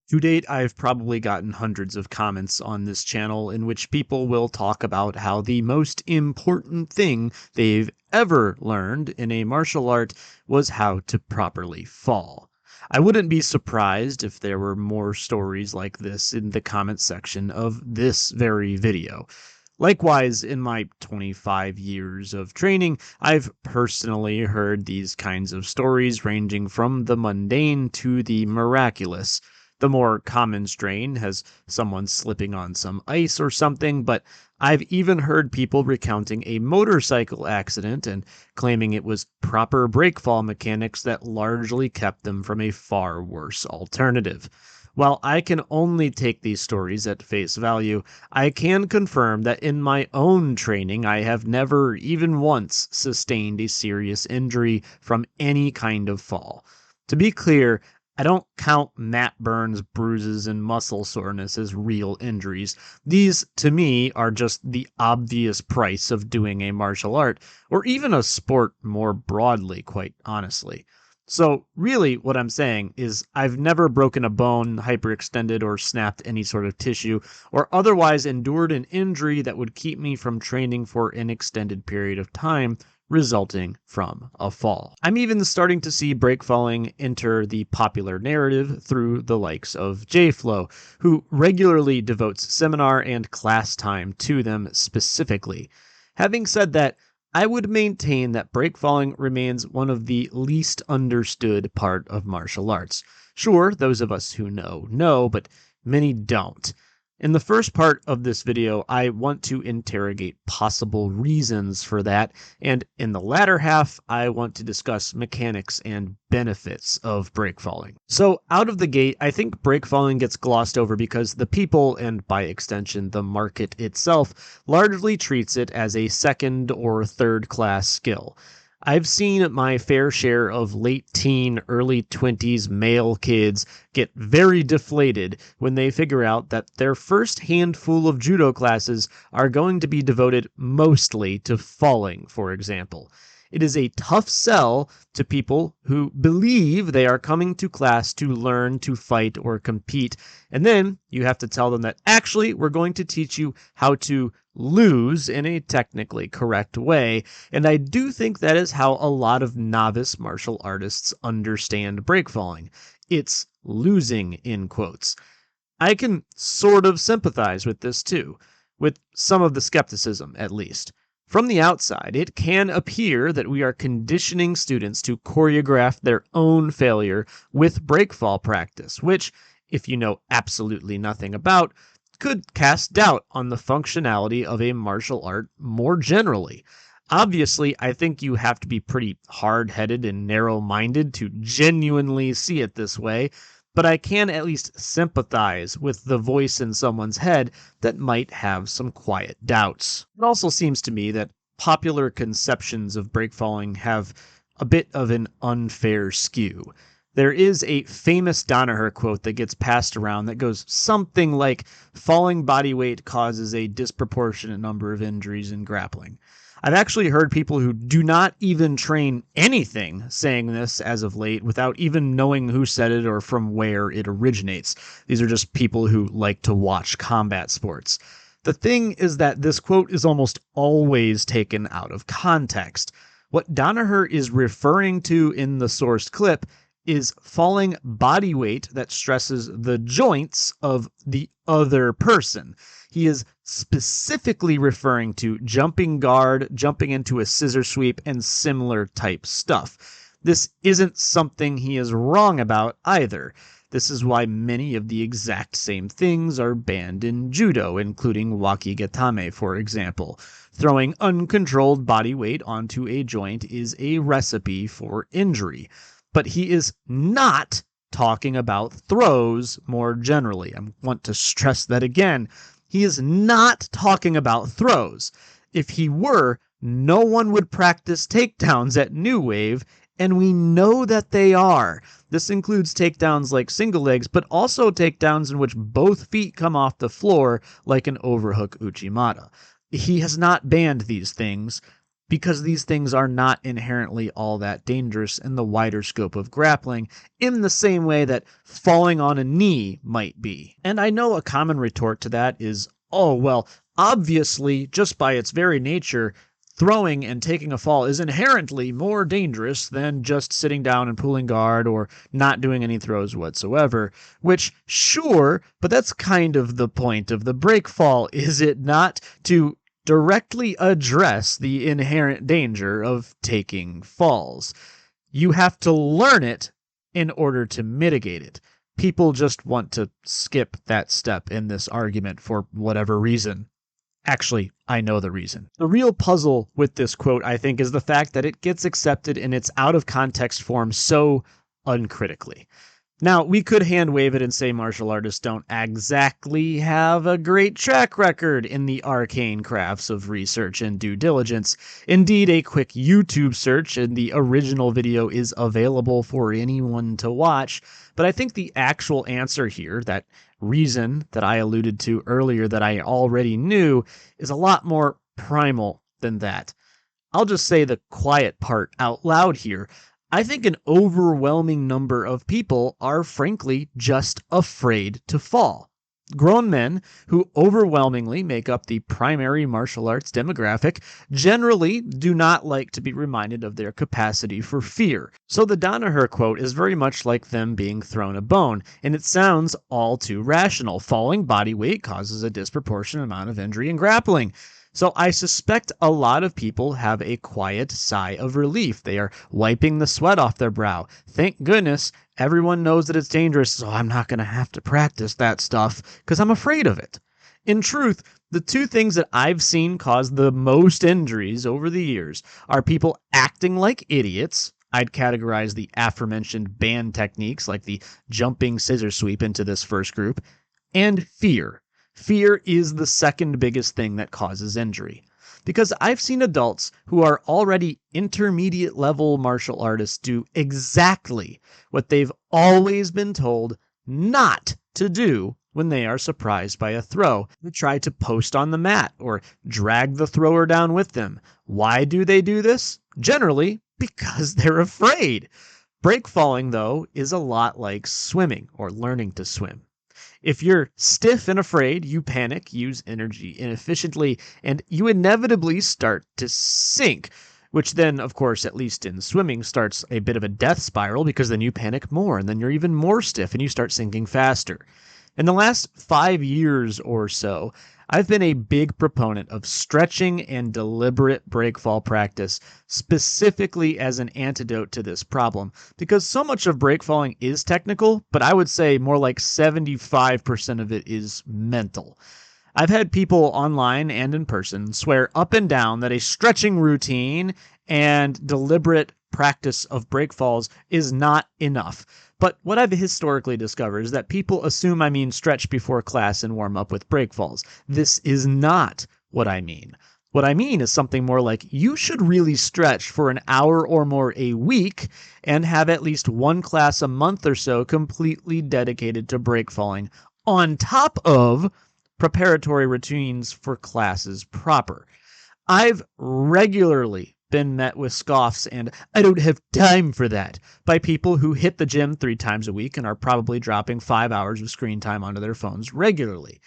To date, I've probably gotten hundreds of comments on this channel in which people will talk about how the most important thing they've ever learned in a martial art was how to properly fall. I wouldn't be surprised if there were more stories like this in the comment section of this very video. Likewise, in my 25 years of training, I've personally heard these kinds of stories ranging from the mundane to the miraculous. The more common strain has someone slipping on some ice or something, but I've even heard people recounting a motorcycle accident and claiming it was proper breakfall mechanics that largely kept them from a far worse alternative. While I can only take these stories at face value, I can confirm that in my own training I have never even once sustained a serious injury from any kind of fall. To be clear, I don't count Matt Burns' bruises and muscle soreness as real injuries. These, to me, are just the obvious price of doing a martial art, or even a sport more broadly, quite honestly. So, really, what I'm saying is I've never broken a bone, hyperextended, or snapped any sort of tissue, or otherwise endured an injury that would keep me from training for an extended period of time, resulting from a fall. I'm even starting to see breakfalling enter the popular narrative through the likes of JFlow, who regularly devotes seminar and class time to them specifically. Having said that, I would maintain that breakfalling remains one of the least understood part of martial arts. Sure, those of us who know, but many don't. In the first part of this video, I want to interrogate possible reasons for that, and in the latter half, I want to discuss mechanics and benefits of breakfalling. So, out of the gate, I think breakfalling gets glossed over because the people, and by extension the market itself, largely treats it as a second or third class skill. I've seen my fair share of late teen, early 20s male kids get very deflated when they figure out that their first handful of judo classes are going to be devoted mostly to falling, for example. It is a tough sell to people who believe they are coming to class to learn to fight or compete, and then you have to tell them that actually we're going to teach you how to lose in a technically correct way, and I do think that is how a lot of novice martial artists understand breakfalling. It's losing, in quotes. I can sort of sympathize with this too, with some of the skepticism at least. From the outside, it can appear that we are conditioning students to choreograph their own failure with breakfall practice, which, if you know absolutely nothing about, could cast doubt on the functionality of a martial art more generally. Obviously, I think you have to be pretty hard-headed and narrow-minded to genuinely see it this way, but I can at least sympathize with the voice in someone's head that might have some quiet doubts. It also seems to me that popular conceptions of breakfalling have a bit of an unfair skew. There is a famous Danaher quote that gets passed around that goes something like, "Falling body weight causes a disproportionate number of injuries in grappling." I've actually heard people who do not even train anything saying this as of late without even knowing who said it or from where it originates. These are just people who like to watch combat sports. The thing is that this quote is almost always taken out of context. What Danaher is referring to in the sourced clip is falling body weight that stresses the joints of the other person. He is specifically referring to jumping guard, jumping into a scissor sweep, and similar type stuff. This isn't something he is wrong about either. This is why many of the exact same things are banned in judo, including wakigatame, for example. Throwing uncontrolled body weight onto a joint is a recipe for injury. But he is not talking about throws more generally. I want to stress that again. He is not talking about throws. If he were, no one would practice takedowns at New Wave, and we know that they are. This includes takedowns like single legs, but also takedowns in which both feet come off the floor like an overhook Uchimata. He has not banned these things. because these things are not inherently all that dangerous in the wider scope of grappling, in the same way that falling on a knee might be. And I know a common retort to that is, oh, well, obviously, just by its very nature, throwing and taking a fall is inherently more dangerous than just sitting down and pulling guard or not doing any throws whatsoever. Which, sure, but that's kind of the point of the break fall, is it not? To directly address the inherent danger of taking falls. You have to learn it in order to mitigate it. People just want to skip that step in this argument for whatever reason. Actually, I know the reason. The real puzzle with this quote, I think, is the fact that it gets accepted in its out-of-context form so uncritically. Now, we could hand wave it and say martial artists don't exactly have a great track record in the arcane crafts of research and due diligence. Indeed, a quick YouTube search and the original video is available for anyone to watch. But I think the actual answer here, that reason that I alluded to earlier that I already knew, is a lot more primal than that. I'll just say the quiet part out loud here. I think an overwhelming number of people are frankly just afraid to fall. Grown men, who overwhelmingly make up the primary martial arts demographic, generally do not like to be reminded of their capacity for fear. So the Danaher quote is very much like them being thrown a bone, and it sounds all too rational. Falling body weight causes a disproportionate amount of injury in grappling. So I suspect a lot of people have a quiet sigh of relief. They are wiping the sweat off their brow. Thank goodness everyone knows that it's dangerous, so I'm not going to have to practice that stuff because I'm afraid of it. In truth, the two things that I've seen cause the most injuries over the years are people acting like idiots. I'd categorize the aforementioned band techniques like the jumping scissor sweep into this first group, and fear. Fear is the second biggest thing that causes injury. Because I've seen adults who are already intermediate level martial artists do exactly what they've always been told not to do when they are surprised by a throw. They try to post on the mat or drag the thrower down with them. Why do they do this? Generally, because they're afraid. Breakfalling, though, is a lot like swimming or learning to swim. If you're stiff and afraid, you panic, use energy inefficiently, and you inevitably start to sink, which then, of course, at least in swimming, starts a bit of a death spiral because then you panic more, and then you're even more stiff and you start sinking faster. In the last 5 years or so, I've been a big proponent of stretching and deliberate breakfall practice, specifically as an antidote to this problem, because so much of breakfalling is technical, but I would say more like 75% of it is mental. I've had people online and in person swear up and down that a stretching routine and deliberate practice of breakfalls is not enough. But what I've historically discovered is that people assume I mean stretch before class and warm up with breakfalls. This is not what I mean. What I mean is something more like you should really stretch for an hour or more a week and have at least one class a month or so completely dedicated to breakfalling on top of preparatory routines for classes proper. I've regularly been met with scoffs and "I don't have time for that" by people who hit the gym 3 times a week and are probably dropping 5 hours of screen time onto their phones regularly.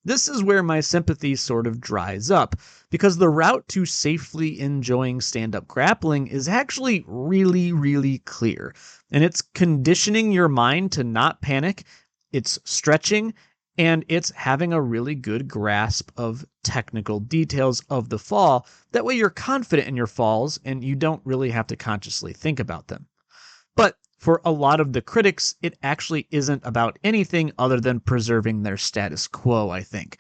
This is where my sympathy sort of dries up, because the route to safely enjoying stand-up grappling is actually really, really clear. And it's conditioning your mind to not panic, it's stretching, and it's having a really good grasp of technical details of the fall. That way you're confident in your falls and you don't really have to consciously think about them. But for a lot of the critics, it actually isn't about anything other than preserving their status quo, I think.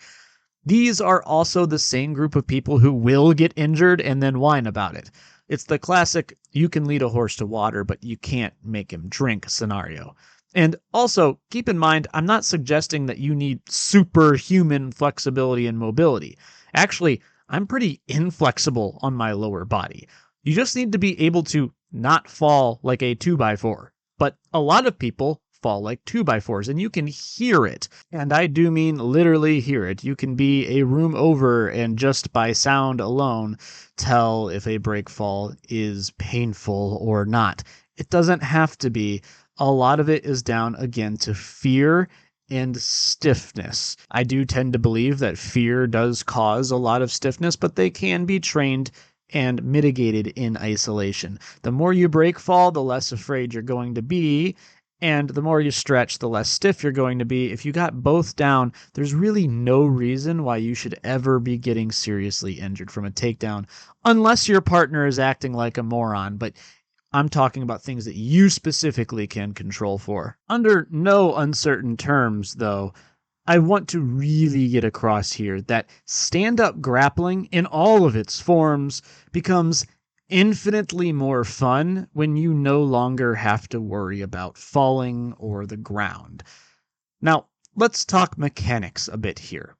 These are also the same group of people who will get injured and then whine about it. It's the classic, you can lead a horse to water, but you can't make him drink scenario. And also, keep in mind, I'm not suggesting that you need superhuman flexibility and mobility. Actually, I'm pretty inflexible on my lower body. You just need to be able to not fall like a 2x4. But a lot of people fall like 2x4s, and you can hear it. And I do mean literally hear it. You can be a room over and just by sound alone tell if a breakfall is painful or not. It doesn't have to be. A lot of it is down again to fear and stiffness. I do tend to believe that fear does cause a lot of stiffness, but they can be trained and mitigated in isolation. The more you break fall, the less afraid you're going to be, and the more you stretch, the less stiff you're going to be. If you got both down, there's really no reason why you should ever be getting seriously injured from a takedown, unless your partner is acting like a moron. But I'm talking about things that you specifically can control for. Under no uncertain terms, though, I want to really get across here that stand-up grappling in all of its forms becomes infinitely more fun when you no longer have to worry about falling or the ground. Now, let's talk mechanics a bit here.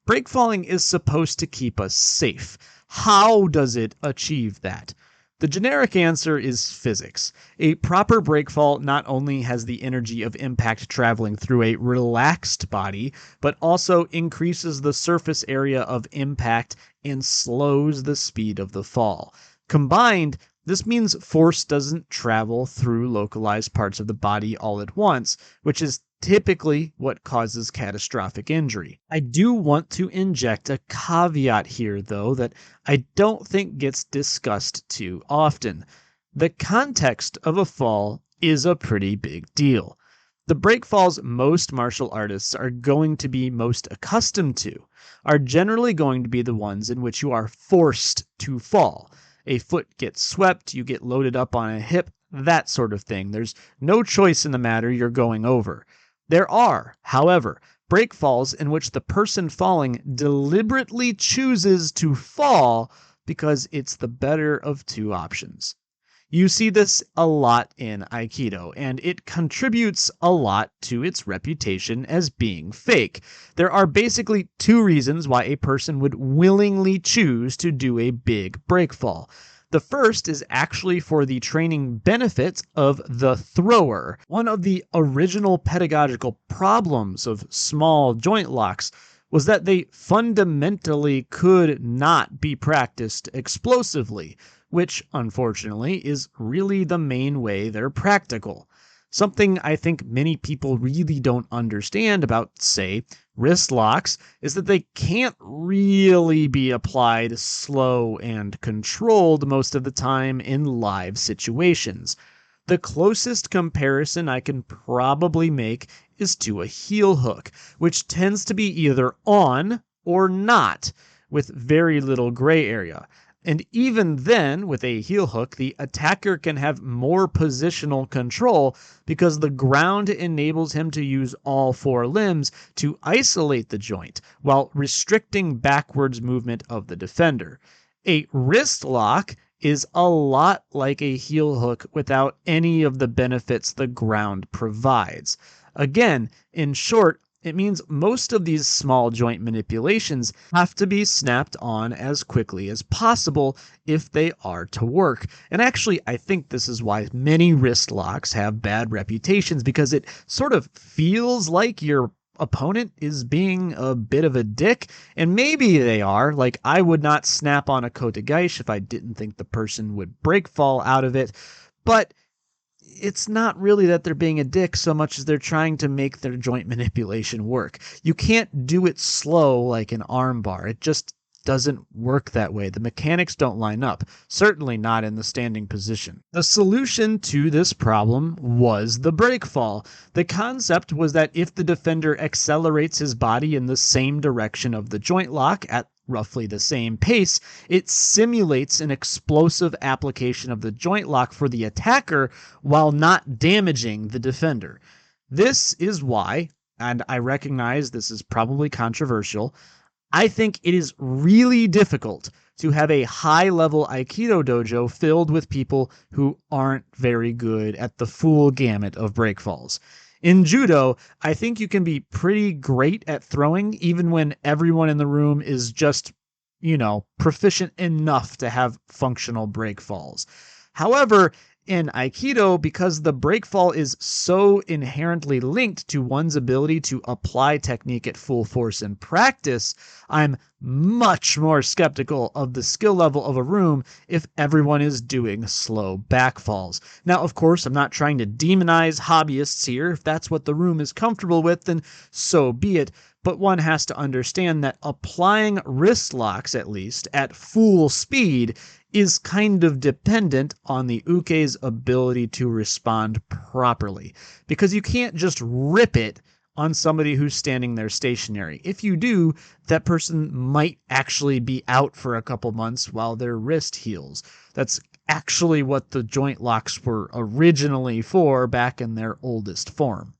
Breakfalling is supposed to keep us safe. How does it achieve that? The generic answer is physics. A proper breakfall not only has the energy of impact traveling through a relaxed body, but also increases the surface area of impact and slows the speed of the fall. Combined, this means force doesn't travel through localized parts of the body all at once, which is typically what causes catastrophic injury. I do want to inject a caveat here, though, that I don't think gets discussed too often. The context of a fall is a pretty big deal. The breakfalls most martial artists are going to be most accustomed to are generally going to be the ones in which you are forced to fall. A foot gets swept, you get loaded up on a hip, that sort of thing. There's no choice in the matter, you're going over. There are, however, breakfalls in which the person falling deliberately chooses to fall because it's the better of two options. You see this a lot in Aikido, and it contributes a lot to its reputation as being fake. There are basically two reasons why a person would willingly choose to do a big breakfall. The first is actually for the training benefits of the thrower. One of the original pedagogical problems of small joint locks was that they fundamentally could not be practiced explosively, which unfortunately is really the main way they're practical. Something I think many people really don't understand about, say, wrist locks is that they can't really be applied slow and controlled most of the time in live situations. The closest comparison I can probably make is to a heel hook, which tends to be either on or not, with very little gray area. And even then, with a heel hook, the attacker can have more positional control because the ground enables him to use all four limbs to isolate the joint while restricting backwards movement of the defender. A wrist lock is a lot like a heel hook without any of the benefits the ground provides. Again, in short, it means most of these small joint manipulations have to be snapped on as quickly as possible if they are to work. And actually, I think this is why many wrist locks have bad reputations, because it sort of feels like your opponent is being a bit of a dick, and maybe they are. Like, I would not snap on a kotegaish if I didn't think the person would break fall out of it, but it's not really that they're being a dick so much as they're trying to make their joint manipulation work. You can't do it slow like an arm bar. It just doesn't work that way. The mechanics don't line up, certainly not in the standing position. The solution to this problem was the breakfall. The concept was that if the defender accelerates his body in the same direction of the joint lock at roughly the same pace, it simulates an explosive application of the joint lock for the attacker while not damaging the defender. This is why, and I recognize this is probably controversial, I think it is really difficult to have a high-level Aikido dojo filled with people who aren't very good at the full gamut of breakfalls. In judo, I think you can be pretty great at throwing even when everyone in the room is just, proficient enough to have functional breakfalls. However, In Aikido, because the breakfall is so inherently linked to one's ability to apply technique at full force in practice, I'm much more skeptical of the skill level of a room if everyone is doing slow backfalls. Now, of course, I'm not trying to demonize hobbyists here. If that's what the room is comfortable with, then so be it. But one has to understand that applying wrist locks, at least, at full speed is kind of dependent on the uke's ability to respond properly. Because you can't just rip it on somebody who's standing there stationary. If you do, that person might actually be out for a couple months while their wrist heals. That's actually what the joint locks were originally for back in their oldest form.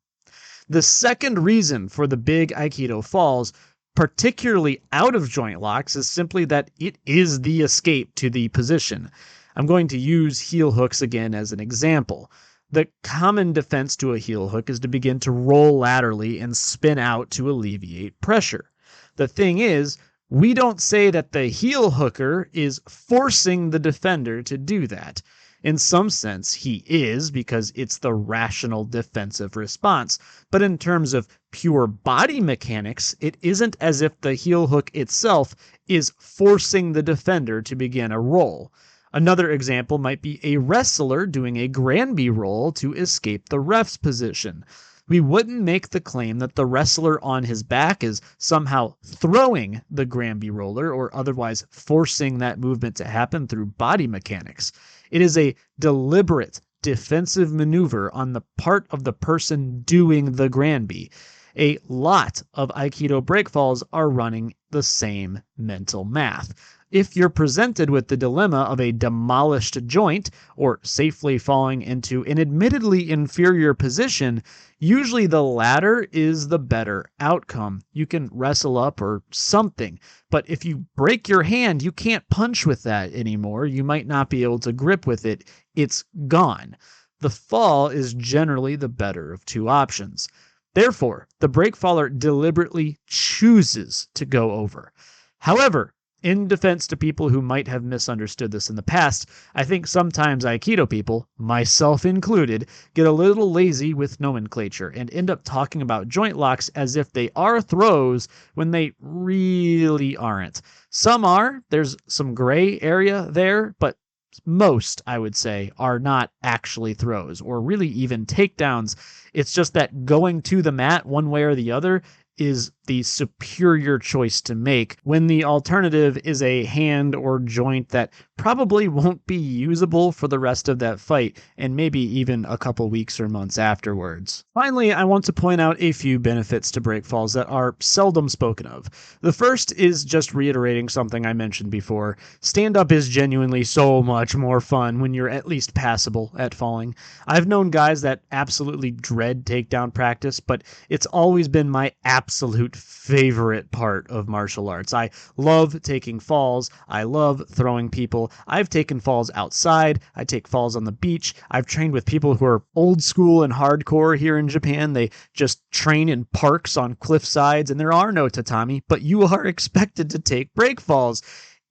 The second reason for the big Aikido falls, particularly out of joint locks, is simply that it is the escape to the position. I'm going to use heel hooks again as an example. The common defense to a heel hook is to begin to roll laterally and spin out to alleviate pressure. The thing is, we don't say that the heel hooker is forcing the defender to do that. In some sense, he is, because it's the rational defensive response. But in terms of pure body mechanics, it isn't as if the heel hook itself is forcing the defender to begin a roll. Another example might be a wrestler doing a Granby roll to escape the ref's position. We wouldn't make the claim that the wrestler on his back is somehow throwing the Granby roller or otherwise forcing that movement to happen through body mechanics. It is a deliberate defensive maneuver on the part of the person doing the Granby. A lot of Aikido breakfalls are running the same mental math. If you're presented with the dilemma of a demolished joint or safely falling into an admittedly inferior position, usually the latter is the better outcome. You can wrestle up or something, but if you break your hand, you can't punch with that anymore. You might not be able to grip with it. It's gone. The fall is generally the better of two options. Therefore, the breakfaller deliberately chooses to go over. However, in defense to people who might have misunderstood this in the past, I think sometimes Aikido people, myself included, get a little lazy with nomenclature and end up talking about joint locks as if they are throws when they really aren't. Some are, there's some gray area there, but most, I would say, are not actually throws or really even takedowns. It's just that going to the mat one way or the other is the superior choice to make when the alternative is a hand or joint that probably won't be usable for the rest of that fight and maybe even a couple weeks or months afterwards. Finally, I want to point out a few benefits to breakfalls that are seldom spoken of. The first is just reiterating something I mentioned before. Stand-up is genuinely so much more fun when you're at least passable at falling. I've known guys that absolutely dread takedown practice, but it's always been my absolute favorite part of martial arts. I love taking falls. I love throwing people. I've taken falls outside. I take falls on the beach. I've trained with people who are old school and hardcore here in Japan. They just train in parks on cliff sides, and there are no tatami, but you are expected to take break falls.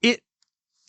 It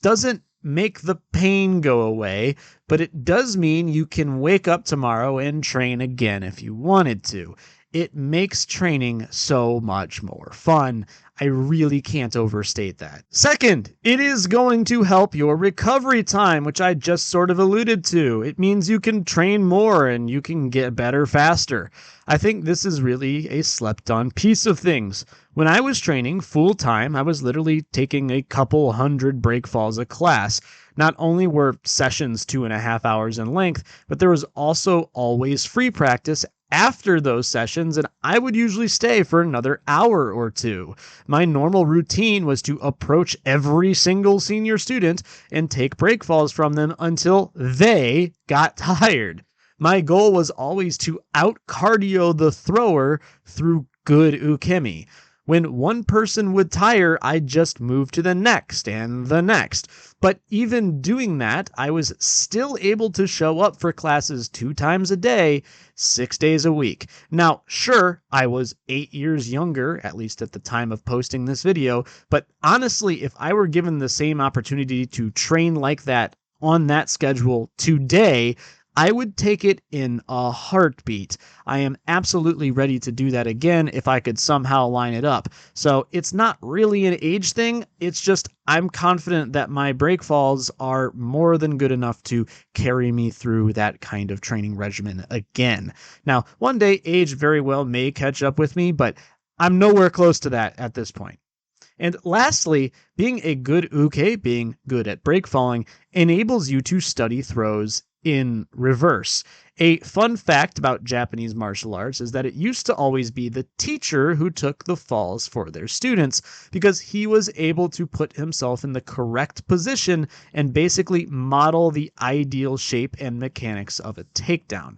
doesn't make the pain go away, but it does mean you can wake up tomorrow and train again if you wanted to. It makes training so much more fun. I really can't overstate that. Second, it is going to help your recovery time, which I just sort of alluded to. It means you can train more and you can get better faster. I think this is really a slept-on piece of things. When I was training full-time, I was literally taking a couple hundred breakfalls a class. Not only were sessions 2.5 hours in length, but there was also always free practice after those sessions, and I would usually stay for another hour or two. My normal routine was to approach every single senior student and take breakfalls from them until they got tired. My goal was always to out-cardio the thrower through good ukemi. When one person would tire, I'd just move to the next and the next. But even doing that, I was still able to show up for classes 2 times a day, 6 days a week. Now, sure, I was 8 years younger, at least at the time of posting this video, but honestly, if I were given the same opportunity to train like that on that schedule today, I would take it in a heartbeat. I am absolutely ready to do that again if I could somehow line it up. So it's not really an age thing. It's just I'm confident that my breakfalls are more than good enough to carry me through that kind of training regimen again. Now, one day age very well may catch up with me, but I'm nowhere close to that at this point. And lastly, being a good uke, being good at breakfalling, enables you to study throws in reverse. A fun fact about Japanese martial arts is that it used to always be the teacher who took the falls for their students because he was able to put himself in the correct position and basically model the ideal shape and mechanics of a takedown.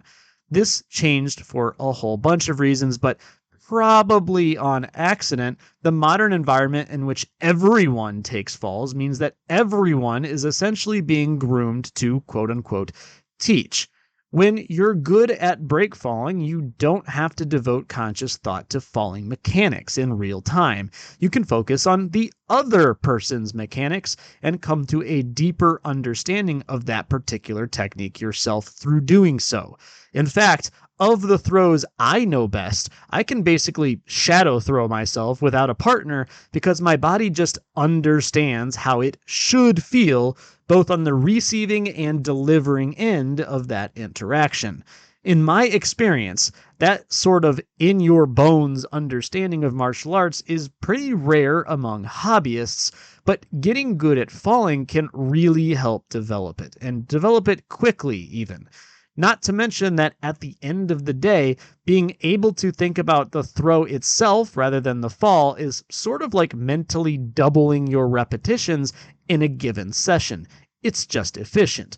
This changed for a whole bunch of reasons, but probably on accident. The modern environment in which everyone takes falls means that everyone is essentially being groomed to quote unquote teach. When you're good at break falling, you don't have to devote conscious thought to falling mechanics in real time. You can focus on the other person's mechanics and come to a deeper understanding of that particular technique yourself through doing so. In fact, of the throws I know best, I can basically shadow throw myself without a partner because my body just understands how it should feel both on the receiving and delivering end of that interaction. In my experience, that sort of in your bones understanding of martial arts is pretty rare among hobbyists, but getting good at falling can really help develop it, and develop it quickly even. Not to mention that at the end of the day, being able to think about the throw itself rather than the fall is sort of like mentally doubling your repetitions in a given session. It's just efficient.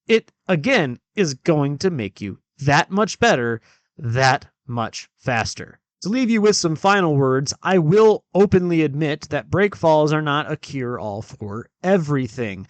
It, again, is going to make you that much better, that much faster. To leave you with some final words, I will openly admit that breakfalls are not a cure-all for everything.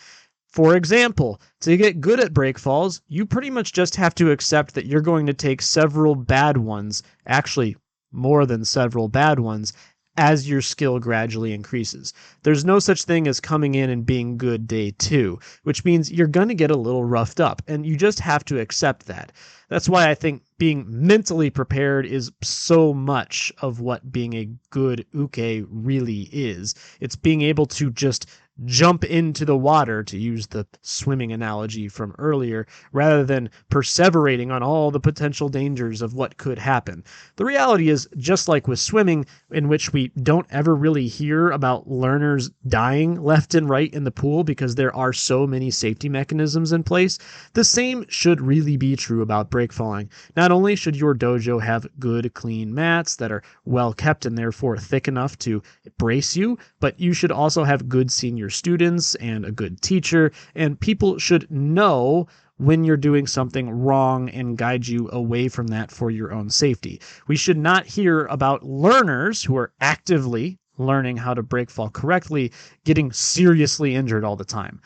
For example, to get good at breakfalls, you pretty much just have to accept that you're going to take several bad ones, actually more than several bad ones, as your skill gradually increases. There's no such thing as coming in and being good day 2, which means you're going to get a little roughed up, and you just have to accept that. That's why I think being mentally prepared is so much of what being a good uke really is. It's being able to just jump into the water, to use the swimming analogy from earlier, rather than perseverating on all the potential dangers of what could happen. The reality is, just like with swimming, in which we don't ever really hear about learners dying left and right in the pool because there are so many safety mechanisms in place, the same should really be true about breakfalling. Not only should your dojo have good, clean mats that are well kept and therefore thick enough to brace you, but you should also have good senior students and a good teacher, and people should know when you're doing something wrong and guide you away from that for your own safety. We should not hear about learners who are actively learning how to breakfall correctly getting seriously injured all the time.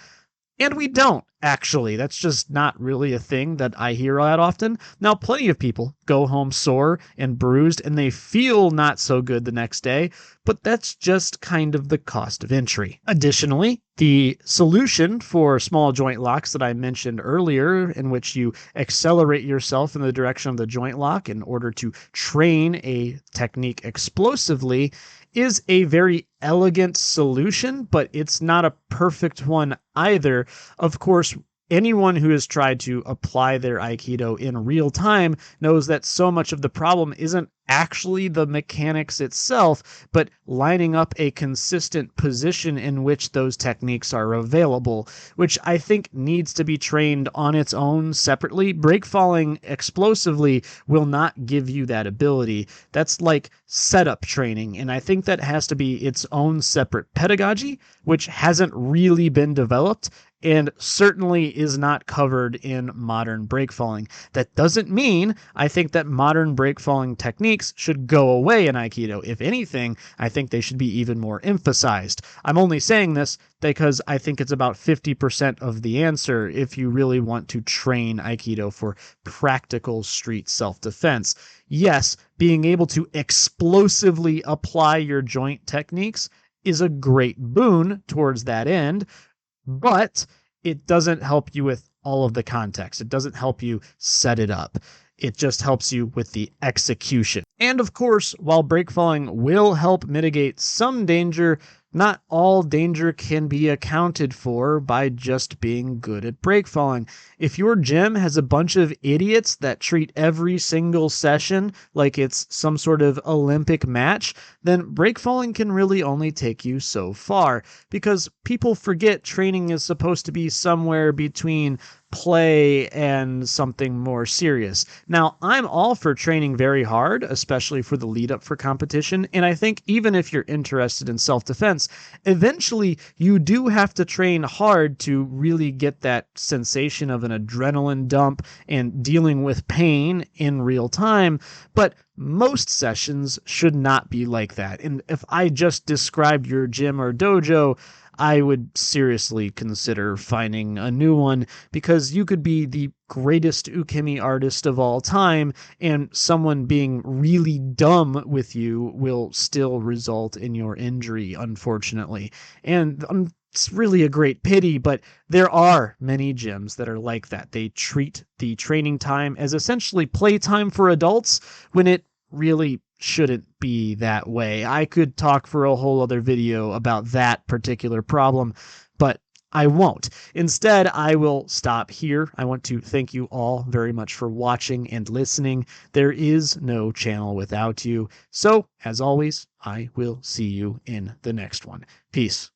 And we don't, actually. That's just not really a thing that I hear that often. Now, plenty of people go home sore and bruised, and they feel not so good the next day, but that's just kind of the cost of entry. Additionally, the solution for small joint locks that I mentioned earlier, in which you accelerate yourself in the direction of the joint lock in order to train a technique explosively, is a very elegant solution, but it's not a perfect one either. Of course, anyone who has tried to apply their Aikido in real time knows that so much of the problem isn't actually the mechanics itself, but lining up a consistent position in which those techniques are available, which I think needs to be trained on its own separately. Breakfalling explosively will not give you that ability. That's like setup training, and I think that has to be its own separate pedagogy, which hasn't really been developed and certainly is not covered in modern breakfalling. That doesn't mean I think that modern breakfalling techniques should go away in Aikido. If anything, I think they should be even more emphasized. I'm only saying this because I think it's about 50% of the answer if you really want to train Aikido for practical street self-defense. Yes, being able to explosively apply your joint techniques is a great boon towards that end, but it doesn't help you with all of the context. It doesn't help you set it up. It just helps you with the execution. And of course, while breakfalling will help mitigate some danger, not all danger can be accounted for by just being good at breakfalling. If your gym has a bunch of idiots that treat every single session like it's some sort of Olympic match, then breakfalling can really only take you so far, because people forget training is supposed to be somewhere between play and something more serious. Now, I'm all for training very hard, especially for the lead up for competition, and I think even if you're interested in self-defense, eventually you do have to train hard to really get that sensation of an adrenaline dump and dealing with pain in real time, but most sessions should not be like that. And if I just described your gym or dojo, I would seriously consider finding a new one, because you could be the greatest ukemi artist of all time, and someone being really dumb with you will still result in your injury, unfortunately. And it's really a great pity, but there are many gyms that are like that. They treat the training time as essentially playtime for adults when it really shouldn't be that way. I could talk for a whole other video about that particular problem, but I won't. Instead, I will stop here. I want to thank you all very much for watching and listening. There is no channel without you. So, as always, I will see you in the next one. Peace.